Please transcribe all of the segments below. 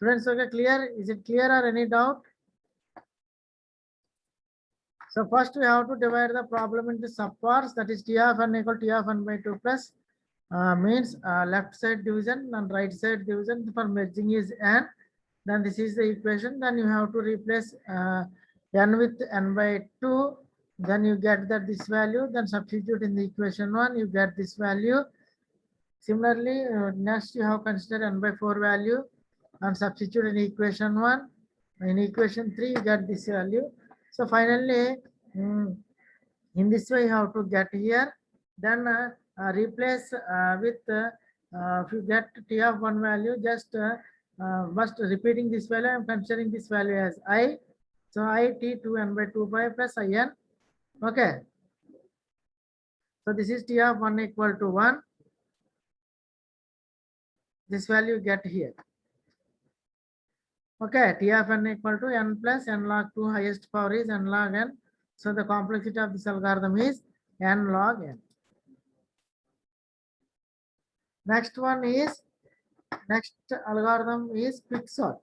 Students, okay, clear? Is it clear or any doubt? So first we have to divide the problem into subparts, that is T of n equal to T of n by 2 plus means left side division and right side division for merging is n. Then this is the equation. Then you have to replace n with n by 2. Then you get that this value. Then substitute in the equation 1. You get this value. Similarly, next you have considered n by 4 value and substitute in equation 1. In equation 3, you get this value. So finally, in this way, you have to get here. Then replace with if you get T of one value, just first repeating this value. I am considering this value as I. So I T 2 n by 2 pi plus I n. Okay. So this is T of 1 equal to 1. This value get here. Okay, T of n equal to n plus n log 2, highest power is n log n. So the complexity of this algorithm is n log n. Next one is, next algorithm is quicksort.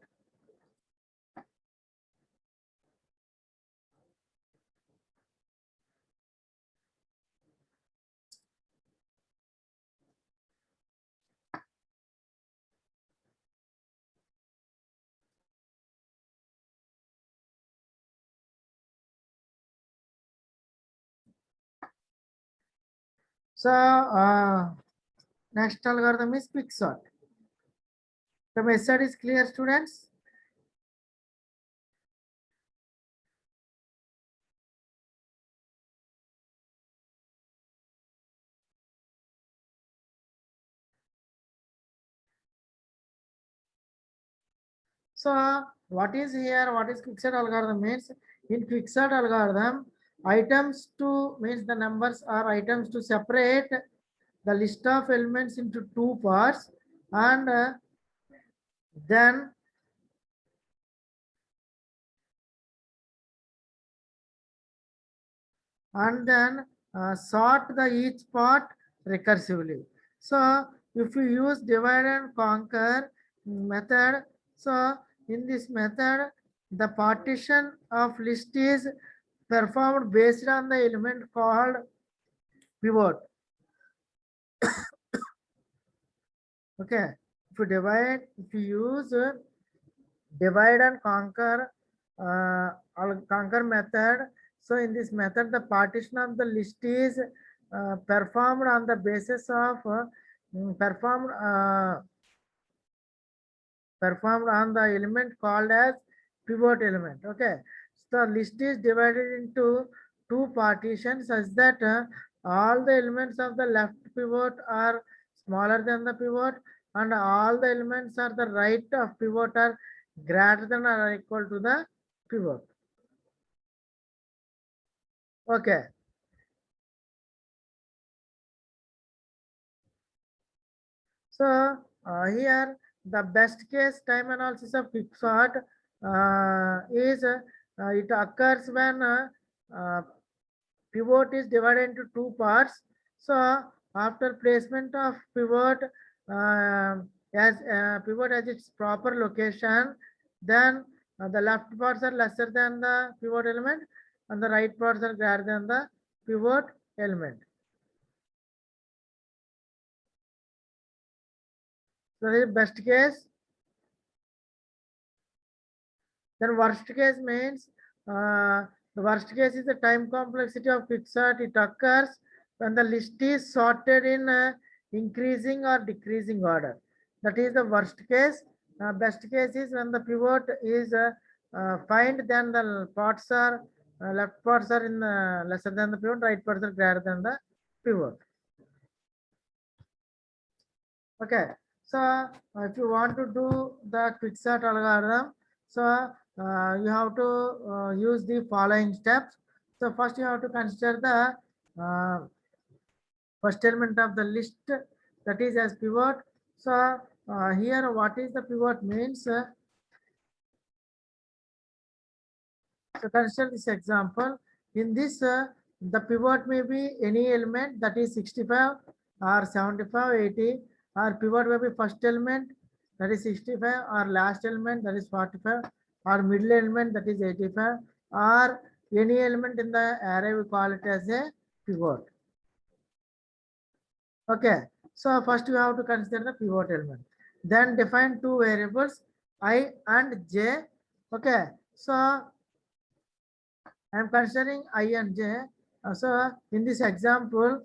So next algorithm is quicksort. The method is clear, students? So what is here? What is quicksort algorithm means? In quicksort algorithm, items to means the numbers are items to separate the list of elements into two parts, and then sort the each part recursively. So if you use divide and conquer method, so in this method the partition of list is performed based on the element called pivot. Okay, if you use divide and conquer method, so in this method the partition of the list is performed on the basis of performed on the element called as pivot element. Okay, so the list is divided into two partitions such that all the elements of the left pivot are smaller than the pivot, and all the elements are the right of pivot are greater than or equal to the pivot. Okay. So here the best case time analysis of quicksort is it occurs when pivot is divided into two parts. So after placement of pivot as pivot as its proper location, then the left parts are lesser than the pivot element and the right parts are greater than the pivot element. So this is best case. Then worst case means the worst case is the time complexity of quicksort. It occurs when the list is sorted in increasing or decreasing order. That is the worst case. Best case is when the pivot is find, then the parts are left parts are in lesser than the pivot, right parts are greater than the pivot. Okay, so if you want to do the quicksort algorithm, so you have to use the following steps. So first you have to consider the first element of the list, that is as pivot. So here what is the pivot means? So consider this example. In this the pivot may be any element, that is 65 or 75, 80, or pivot may be first element, that is 65, or last element that is 45, or middle element that is 85, or any element in the array we call it as a pivot. Okay, so first you have to consider the pivot element. Then define two variables I and j. Okay, so I am considering I and j. So in this example,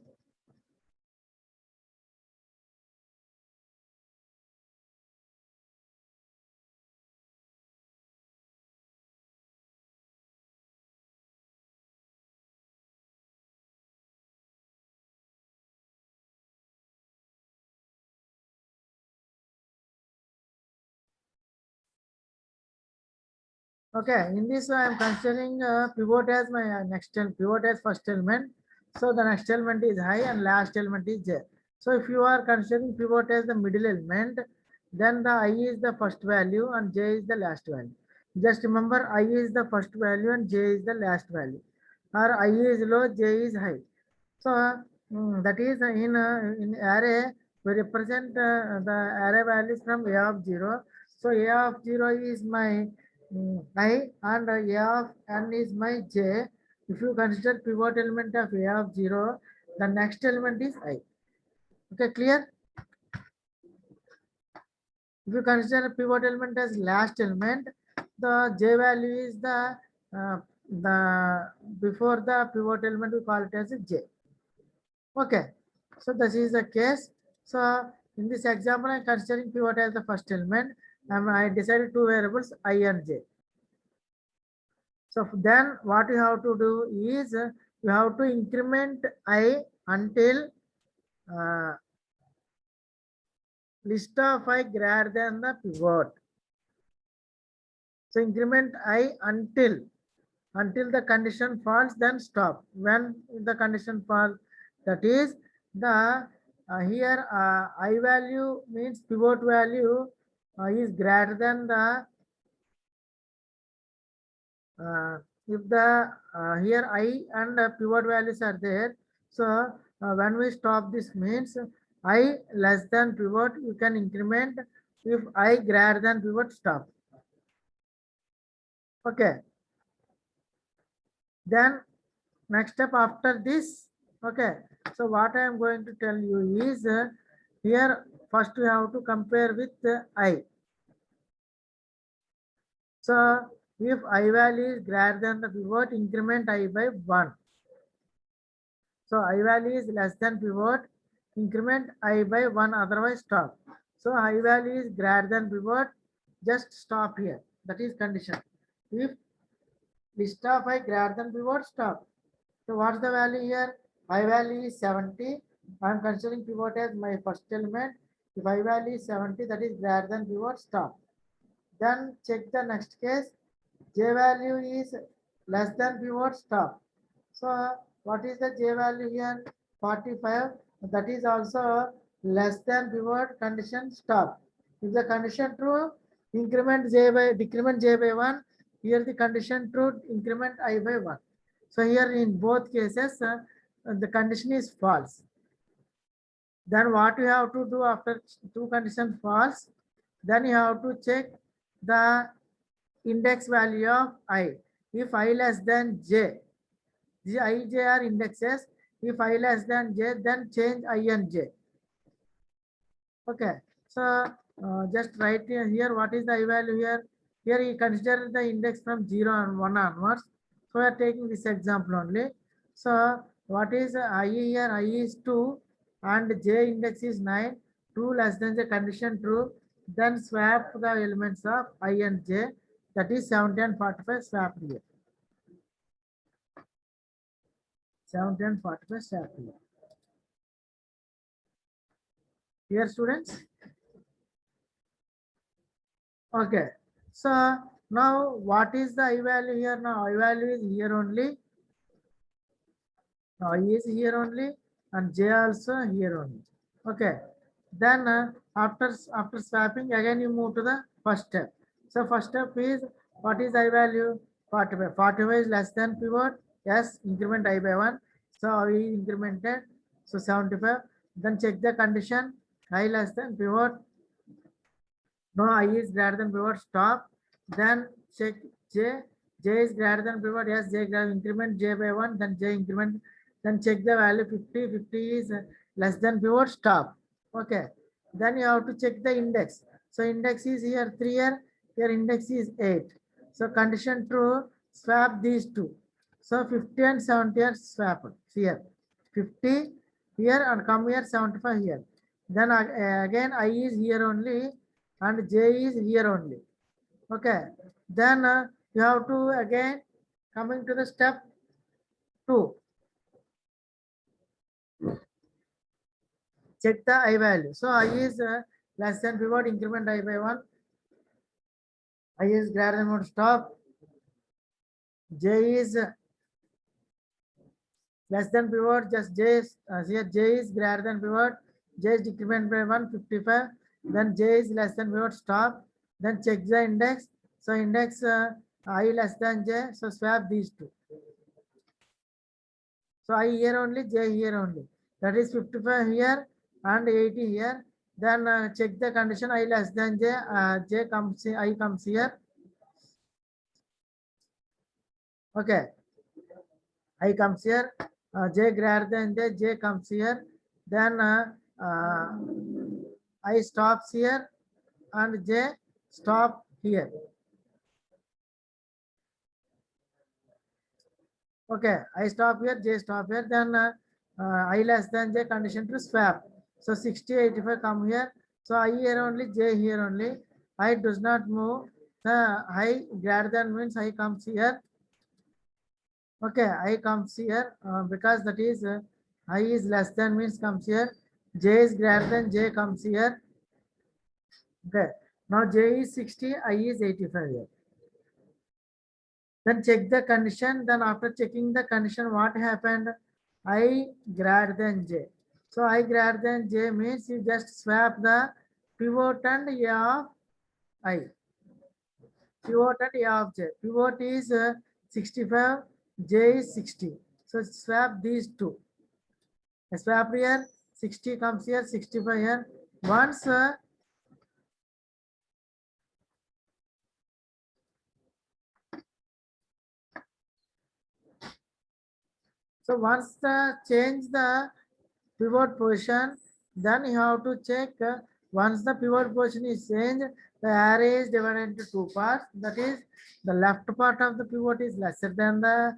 okay, in this I am considering pivot as my pivot as first element. So the next element is I and last element is j. So if you are considering pivot as the middle element, then the I is the first value and j is the last value. Just remember, I is the first value and j is the last value. Or I is low, j is high. So that is in array we represent the array values from a of 0. So a of 0 is my I and a of n is my j. If you consider pivot element of a of 0, the next element is I. Okay, clear? If you consider pivot element as last element, the j value is the before the pivot element we call it as a j. Okay, so this is the case. So in this example, I'm considering pivot as the first element, and I decided two variables I and j. So then what you have to do is you have to increment I until list of I greater than the pivot. So increment I until the condition falls, then stop. When the condition falls, that is the here I value means pivot value is greater than the if the here I and pivot values are there. So when we stop, this means I less than pivot you can increment. If I greater than pivot, stop. Okay, then next step after this. Okay, so what I am going to tell you is here first we have to compare with I. So if I value is greater than the pivot, increment I by 1. So I value is less than pivot, increment I by 1, otherwise stop. So I value is greater than pivot, just stop here. That is condition. If list of I greater than pivot, stop. So what's the value here? I value is 70. I am considering pivot as my first element. If I value is 70, that is greater than pivot, stop. Then check the next case. J value is less than pivot, stop. So what is the J value here? 45. That is also less than pivot, condition, stop. If the condition true, increment J by decrement J by 1. Here the condition true, increment I by 1. So here in both cases, the condition is false. Then what you have to do after two conditions false? Then you have to check the index value of I. If I less than j, the I, j are indexes. If I less than j, then change I and j. Okay, so just write here what is the I value here. Here you consider the index from 0 and 1 onwards. So we are taking this example only. So what is I here? I is 2 and j index is 9. 2 less than the condition true. Then swap the elements of I and j. That is 70 and 45 swap here. 70 and 45 swap here. Here students. Okay. So now what is the I value here? Now I value is here only. Now I is here only and j also here only. Okay. Then after swapping again you move to the first step. So first step is what is I value? 45. 45 is less than pivot. Yes, increment I by 1. So we incremented. So 75. Then check the condition. I less than pivot. No, I is greater than pivot, stop. Then check j. J is greater than pivot, yes, j greater, increment j by 1, then j increment, then check the value 50. 50 is less than pivot, stop. Okay. Then you have to check the index. So index is here 3 here index is 8. So condition true, swap these two. So 50 and 70 are swapped here. 50 here and come here, 75 here. Then again I is here only and j is here only. Okay. Then you have to again coming to the step 2. Check the I value. So I is less than pivot, increment I by 1. I is greater than pivot, stop. J is less than pivot, just j is here j is greater than pivot, j is decrement by 155. Then j is less than pivot, stop. Then check the index. So index I less than j, so swap these two. So I here only, j here only. That is 55 here and 80 here. Then check the condition I less than j, j comes, I comes here. Okay, I comes here, j greater than j, j comes here. Then I stops here and j stop here. Okay, I stop here, j stop here. Then I less than j condition to swap. So 60, 85 come here. So I here only, j here only. I does not move. The I greater than means I comes here. Okay, I comes here because that is I is less than means comes here. J is greater than j comes here. Okay, now j is 60, I is 85 here. Then check the condition. Then after checking the condition, what happened? I greater than j. So I greater than j means you just swap the pivot and a of I. Pivot and a of j. Pivot is 65, j is 60. So swap these two. Swap here, 60 comes here, 65 here. Once so once the change the pivot position, then you have to check once the pivot position is changed, the array is divided into two parts. That is, the left part of the pivot is lesser than the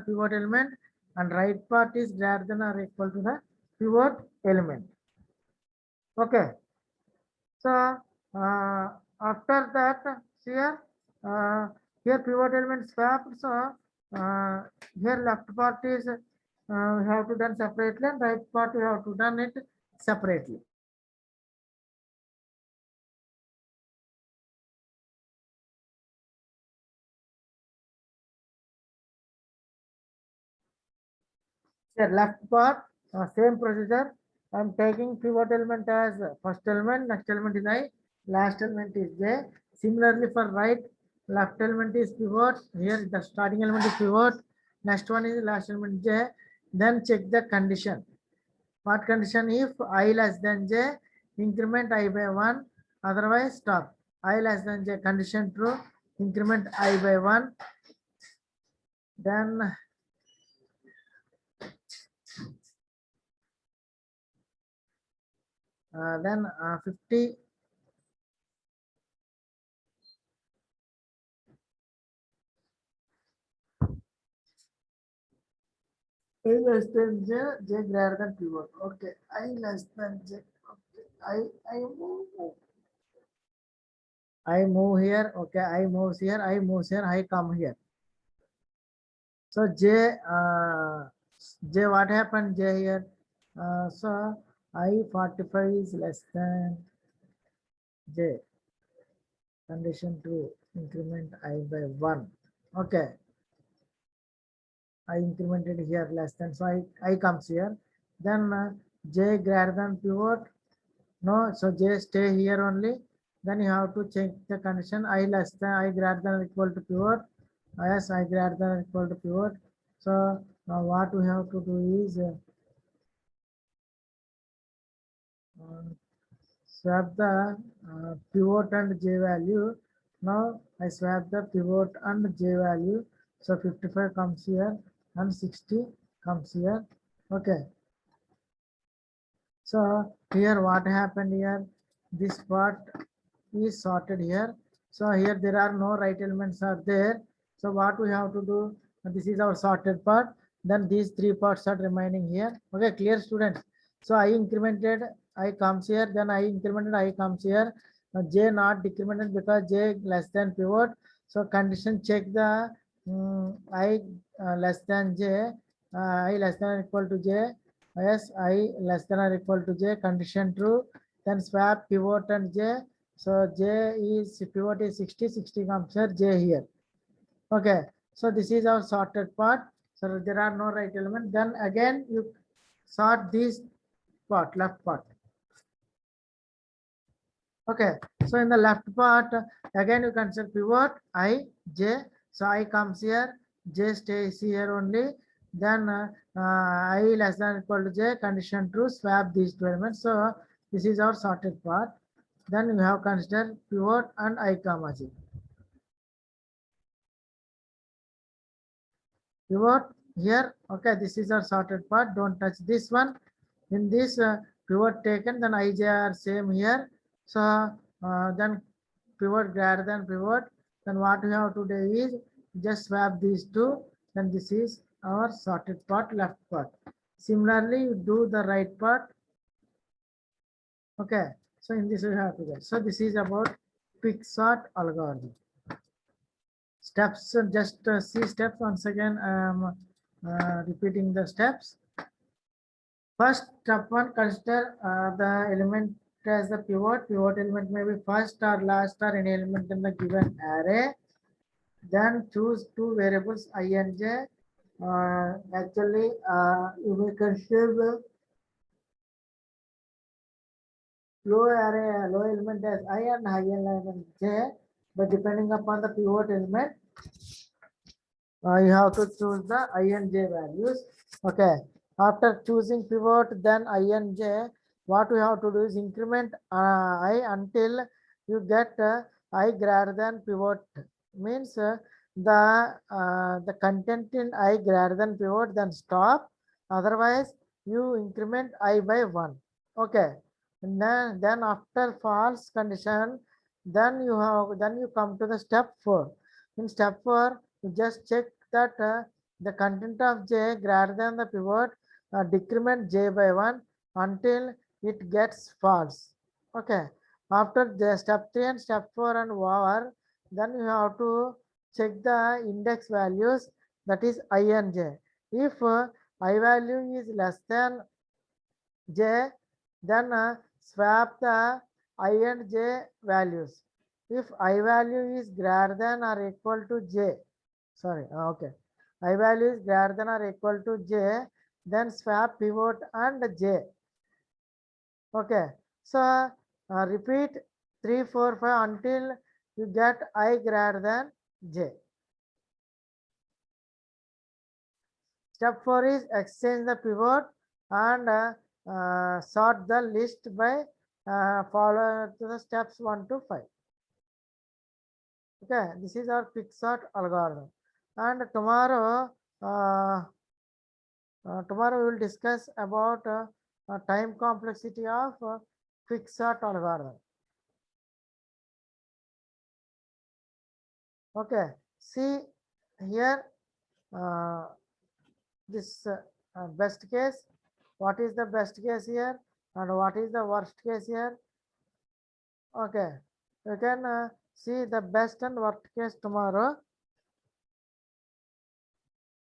pivot element, and right part is greater than or equal to the pivot element. Okay. So after that, here here pivot element swapped. So here left part is we have to done separately, and right part we have to done it separately. Here left part same procedure. I am taking pivot element as first element, next element is I, last element is j. Similarly for right, left element is pivot. Here the starting element is pivot. Next one is last element j. Then check the condition. What condition? If I less than j, increment I by 1, otherwise stop. I less than j, condition true, increment I by 1. Then then 50. I less than j, j greater than pivot. Okay, I less than j. Okay, I move. I move here. Okay, I moves here. I moves here. I come here. So j j what happened j here? So I 45 is less than j. Condition true. Increment I by 1. Okay. I incremented here less than, so I comes here. Then j greater than pivot. No, so j stay here only. Then you have to check the condition I less than, I greater than or equal to pivot. Yes, I greater than or equal to pivot. So now what we have to do is swap the pivot and j value. Now I swap the pivot and j value. So 55 comes here and 60 comes here. Okay. So here what happened here? This part is sorted here. So here there are no right elements are there. So what we have to do? This is our sorted part. Then these three parts are remaining here. Okay, clear students. So I incremented I comes here. Then I incremented I comes here. J not decremented because J less than pivot. So condition check the I less than J. I less than or equal to J. Yes, I less than or equal to J. Condition true. Then swap pivot and J. So J is pivot is 60, 60 comes here, J here. Okay, so this is our sorted part. So there are no right element. Then again you sort this part, left part. Okay, so in the left part, again you consider pivot I, J. So I comes here, J stays here only. Then I less than or equal to J, condition true, swap these two elements. So this is our sorted part. Then we have considered pivot and I comma J. Pivot here, okay, this is our sorted part. Don't touch this one. In this pivot taken, then ij are same here. So then pivot greater than pivot. Then what we have to do is just swap these two. Then this is our sorted part, left part. Similarly, you do the right part. Okay, so in this we have to get. So this is about quick sort algorithm. Steps, just see steps once again. Repeating the steps. First, step one, consider the element as the pivot. Pivot element may be first or last or any element in the given array. Then choose two variables I and j. Actually, you may consider the low array, low element as I and high element j. But depending upon the pivot element, you have to choose the I and j values. Okay. After choosing pivot, then I and j, what we have to do is increment I until you get I greater than pivot. Means the content in I greater than pivot, then stop. Otherwise, you increment I by 1. Okay. And then after false condition, then you come to the step 4. In step 4, you just check that the content of j greater than the pivot, decrement j by 1 until it gets false. Okay. After the step 3 and step 4 and over, then you have to check the index values, that is I and j. If I value is less than j, then swap the I and j values. If I value is greater than or equal to j, sorry, okay, I value is greater than or equal to j, then swap pivot and j. Okay, so repeat 3, 4, 5 until you get I greater than j. Step 4 is exchange the pivot and sort the list by follow to the steps 1 to 5. Okay, this is our quick sort algorithm. And tomorrow, tomorrow we will discuss about time complexity of quick sort algorithm. Okay, see here this best case. What is the best case here and what is the worst case here? Okay, you can see the best and worst case tomorrow.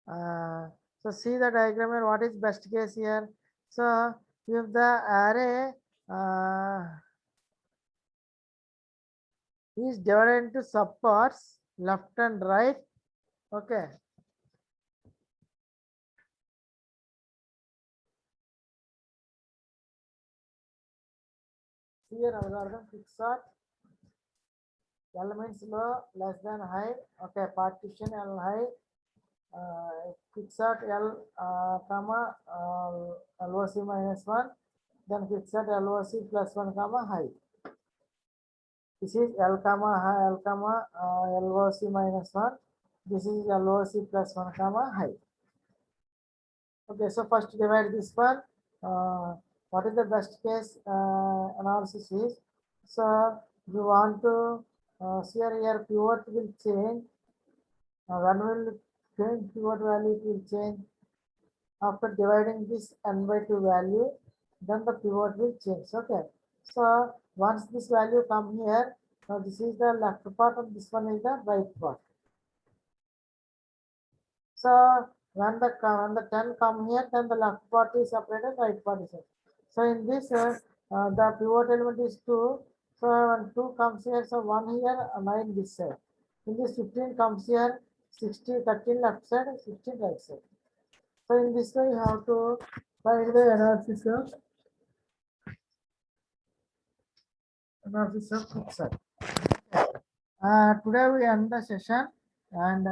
So see the diagram here. What is best case here? So if the array is divided into subparts left and right. Okay. Here algorithm quicksort. Elements low less than high. Okay, partition L high. Quicksort L comma LOC -1. then fixed LOC plus 1 comma height. This is L comma L comma LOC minus 1. This is LOC plus 1 comma height. Okay, so first divide this one. What is the best case analysis is? So you want to see here pivot will change. When will change pivot value? It will change after dividing this n by 2 value. Then the pivot will change. Okay. So once this value come here, now this is the left part and this one is the right part. So when the 10 come here, then the left part is separated, right part is separated. So in this, the pivot element is 2. So when 2 comes here, so 1 here, 9 this side. In this 15 comes here, 60, 13 left side, 16 right side. So in this way, you have to find the analysis of fixer. Today we end the session, and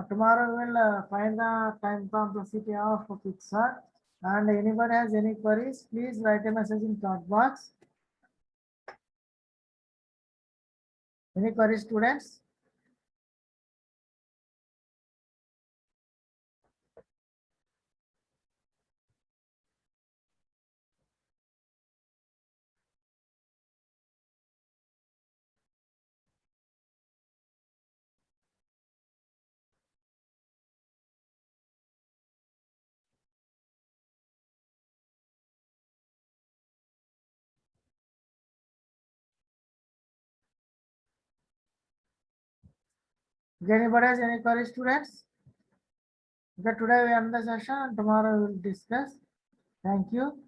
tomorrow we will find the time complexity of fixer. And anybody has any queries, please write a message in chat box. Any queries, students? Anybody has any queries, students? Okay, today we end the session and tomorrow we will discuss. Thank you.